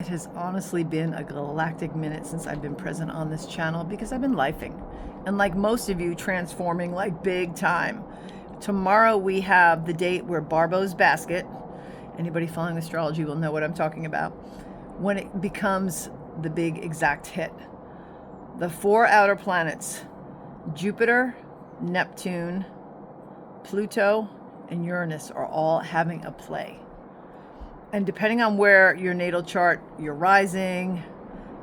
It has honestly been a galactic minute since I've been present on this channel because I've been lifing. And like most of you, transforming like big time. Tomorrow we have the date where Barbault's basket, anybody following astrology will know what I'm talking about, when it becomes the big exact hit. The 4 outer planets, Jupiter, Neptune, Pluto, and Uranus are all having a play. And depending on where your natal chart, your rising,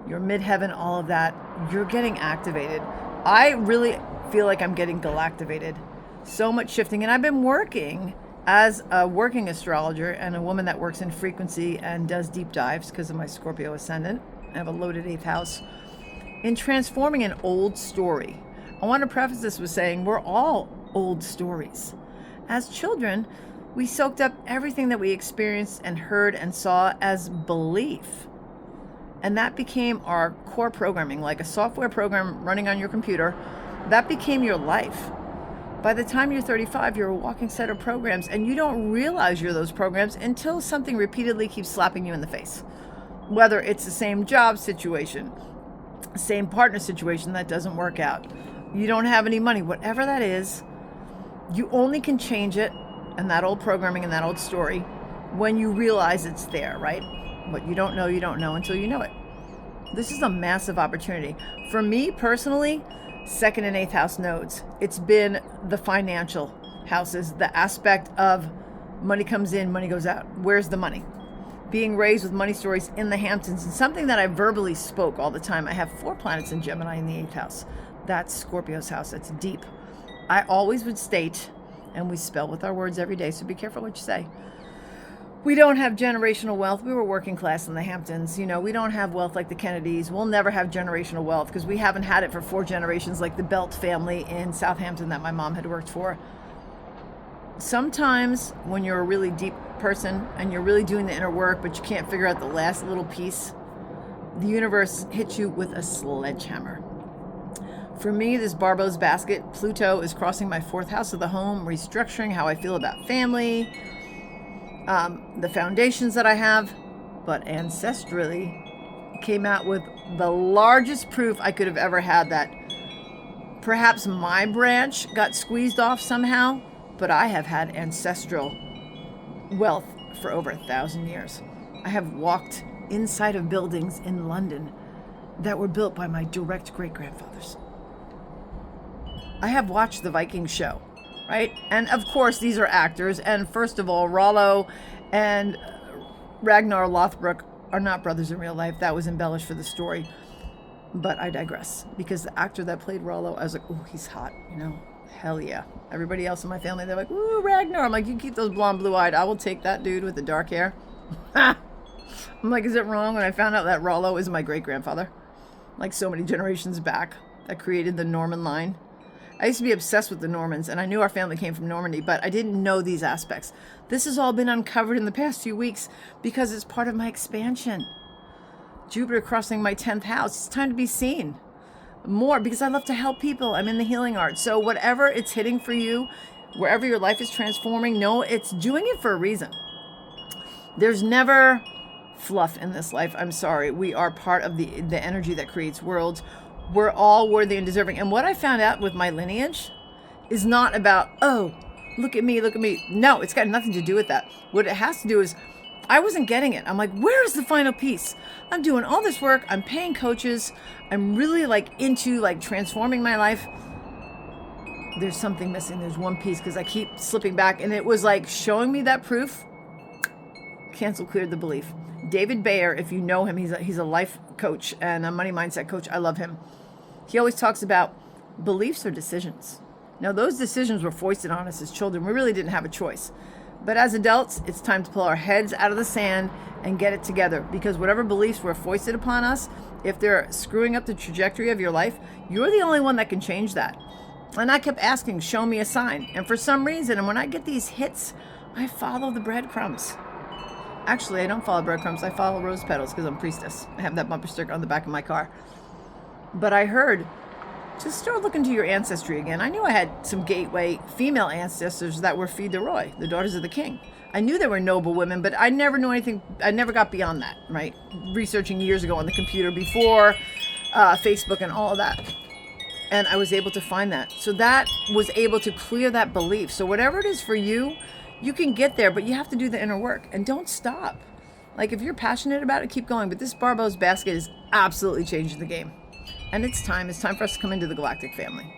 your midheaven, all of that, you're getting activated. I really feel like I'm getting galactivated. So much shifting. And I've been working as a working astrologer and a woman that works in frequency and does deep dives because of my Scorpio ascendant. I have a loaded 8th house. In transforming an old story. I want to preface this with saying we're all old stories. As children, we soaked up everything that we experienced and heard and saw as belief. And that became our core programming, like a software program running on your computer. That became your life. By the time you're 35, you're a walking set of programs, and you don't realize you're those programs until something repeatedly keeps slapping you in the face. Whether it's the same job situation, same partner situation that doesn't work out, you don't have any money, whatever that is, you only can change it and that old programming and that old story when you realize it's there, right? What you don't know until you know it. This is a massive opportunity. For me personally, 2nd and 8th house nodes, it's been the financial houses, the aspect of money comes in, money goes out. Where's the money? Being raised with money stories in the Hamptons, and something that I verbally spoke all the time. I have 4 planets in Gemini in the 8th house. That's Scorpio's house. That's deep. I always would state, and we spell with our words every day, so be careful what you say. We don't have generational wealth. We were working class in the Hamptons. You know, we don't have wealth like the Kennedys. We'll never have generational wealth because we haven't had it for 4 generations like the Belt family in Southampton that my mom had worked for. Sometimes when you're a really deep person and you're really doing the inner work, but you can't figure out the last little piece, the universe hits you with a sledgehammer. For me, this Barbault's basket, Pluto is crossing my 4th house of the home, restructuring how I feel about family, the foundations that I have, but ancestrally came out with the largest proof I could have ever had that perhaps my branch got squeezed off somehow, but I have had ancestral wealth for over 1,000 years. I have walked inside of buildings in London that were built by my direct great-grandfathers. I have watched the Viking show, right? And of course, these are actors. And first of all, Rollo and Ragnar Lothbrok are not brothers in real life. That was embellished for the story. But I digress. Because the actor that played Rollo, I was like, oh, he's hot, you know? Hell yeah. Everybody else in my family, they're like, ooh, Ragnar. I'm like, you keep those blonde, blue-eyed. I will take that dude with the dark hair. I'm like, is it wrong when I found out that Rollo is my great-grandfather? Like so many generations back that created the Norman line. I used to be obsessed with the Normans, and I knew our family came from Normandy, but I didn't know these aspects. This has all been uncovered in the past few weeks because it's part of my expansion. Jupiter crossing my 10th house. It's time to be seen more because I love to help people. I'm in the healing art. So whatever it's hitting for you, wherever your life is transforming, know it's doing it for a reason. There's never fluff in this life. I'm sorry. We are part of the energy that creates worlds. We're all worthy and deserving. And what I found out with my lineage is not about, oh, look at me, look at me. No, it's got nothing to do with that. What it has to do is I wasn't getting it. I'm like, where's the final piece? I'm doing all this work. I'm paying coaches. I'm really like into like transforming my life. There's something missing. There's one piece because I keep slipping back. And it was like showing me that proof. Cancel, cleared the belief. David Bayer, if you know him, he's a life coach and a money mindset coach. I love him. He always talks about beliefs or decisions. Now, those decisions were foisted on us as children. We really didn't have a choice. But as adults, it's time to pull our heads out of the sand and get it together. Because whatever beliefs were foisted upon us, if they're screwing up the trajectory of your life, you're the only one that can change that. And I kept asking, show me a sign. And for some reason, and when I get these hits, I follow the breadcrumbs. Actually, I don't follow breadcrumbs. I follow rose petals because I'm priestess. I have that bumper sticker on the back of my car. But I heard just start looking to your ancestry again. I knew I had some gateway female ancestors that were Filles du Roi, the daughters of the king. I knew they were noble women, but I never knew anything. I never got beyond that, right? Researching years ago on the computer before Facebook and all of that. And I was able to find that. So that was able to clear that belief. So whatever it is for you, you can get there, but you have to do the inner work. And don't stop. Like, if you're passionate about it, keep going. But this Barbault's basket is absolutely changing the game. And it's time for us to come into the galactic family.